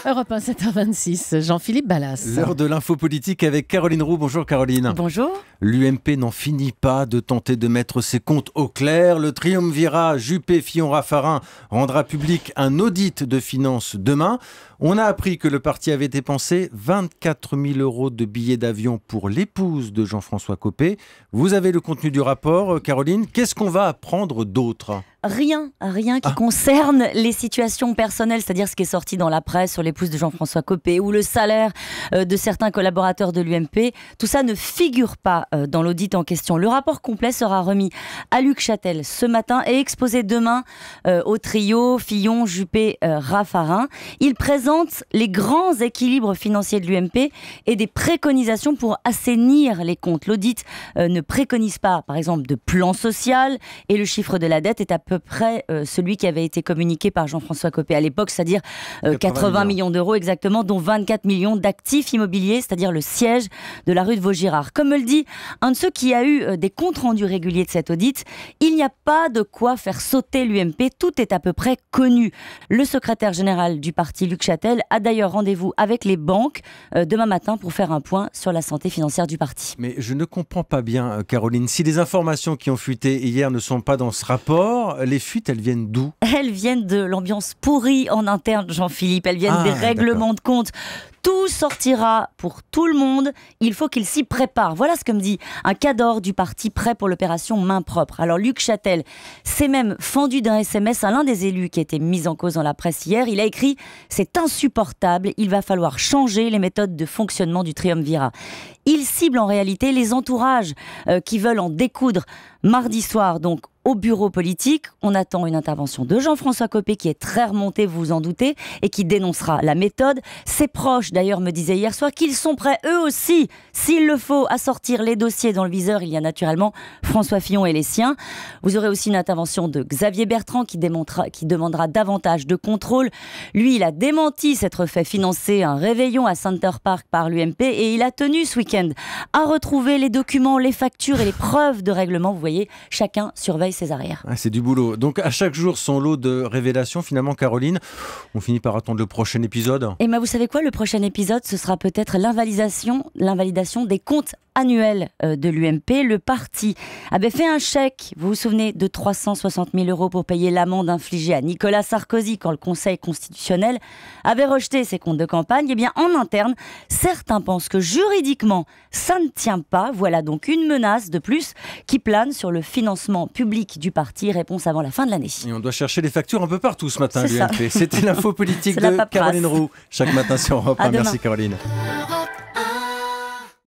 Europe 1, 7h26, Jean-Philippe Ballas. L'heure de l'info politique avec Caroline Roux. Bonjour Caroline. Bonjour. L'UMP n'en finit pas de tenter de mettre ses comptes au clair. Le triumvirat Juppé-Fillon-Raffarin rendra public un audit de finances demain. On a appris que le parti avait dépensé 24 000 € de billets d'avion pour l'épouse de Jean-François Copé. Vous avez le contenu du rapport, Caroline. Qu'est-ce qu'on va apprendre d'autre ? Rien qui concerne les situations personnelles, c'est-à-dire ce qui est sorti dans la presse sur l'épouse de Jean-François Copé ou le salaire de certains collaborateurs de l'UMP. Tout ça ne figure pas dans l'audit en question. Le rapport complet sera remis à Luc Châtel ce matin et exposé demain au trio Fillon, Juppé, Raffarin. Il présente les grands équilibres financiers de l'UMP et des préconisations pour assainir les comptes. L'audit ne préconise pas, par exemple, de plan social et le chiffre de la dette est à peu près celui qui avait été communiqué par Jean-François Copé à l'époque, c'est-à-dire 80 millions d'euros exactement, dont 24 millions d'actifs immobiliers, c'est-à-dire le siège de la rue de Vaugirard. Comme me le dit un de ceux qui a eu des comptes rendus réguliers de cet audit, il n'y a pas de quoi faire sauter l'UMP, tout est à peu près connu. Le secrétaire général du parti, Luc Châtel, a d'ailleurs rendez-vous avec les banques demain matin pour faire un point sur la santé financière du parti. Mais je ne comprends pas bien, Caroline, si les informations qui ont fuité hier ne sont pas dans ce rapport, les fuites, elles viennent d'où ? Elles viennent de l'ambiance pourrie en interne, Jean-Philippe. Elles viennent des règlements de compte. Tout sortira pour tout le monde. Il faut qu'il s'y prépare. Voilà ce que me dit un cadre du parti prêt pour l'opération main propre. Alors Luc Châtel s'est même fendu d'un SMS à l'un des élus qui a été mis en cause dans la presse hier. Il a écrit « C'est insupportable, il va falloir changer les méthodes de fonctionnement du triumvirat ». Il cible en réalité les entourages qui veulent en découdre. Mardi soir, donc, au bureau politique, on attend une intervention de Jean-François Copé qui est très remonté, vous vous en doutez, et qui dénoncera la méthode. Ses proches, d'ailleurs, me disaient hier soir qu'ils sont prêts, eux aussi, s'il le faut, à sortir les dossiers dans le viseur. Il y a naturellement François Fillon et les siens. Vous aurez aussi une intervention de Xavier Bertrand qui demandera davantage de contrôle. Lui, il a démenti s'être fait financer un réveillon à Center Park par l'UMP et il a tenu ce week-end à retrouver les documents, les factures et les preuves de règlement. Vous voyez, chacun surveille ses arrières. C'est du boulot. Donc à chaque jour, son lot de révélations. Finalement, Caroline, on finit par attendre le prochain épisode. Et vous savez quoi ? Le prochain épisode, ce sera peut-être l'invalidation des comptes annuels de l'UMP. Le parti avait fait un chèque, vous vous souvenez, de 360 000 € pour payer l'amende infligée à Nicolas Sarkozy quand le Conseil constitutionnel avait rejeté ses comptes de campagne. Eh bien, en interne, certains pensent que juridiquement, ça ne tient pas. Voilà donc une menace de plus qui plane sur le financement public du parti. Réponse avant la fin de l'année. Et on doit chercher les factures un peu partout ce matin, l'UMP. C'était l'info politique de Caroline Roux, chaque matin sur Europe 1. Merci Caroline.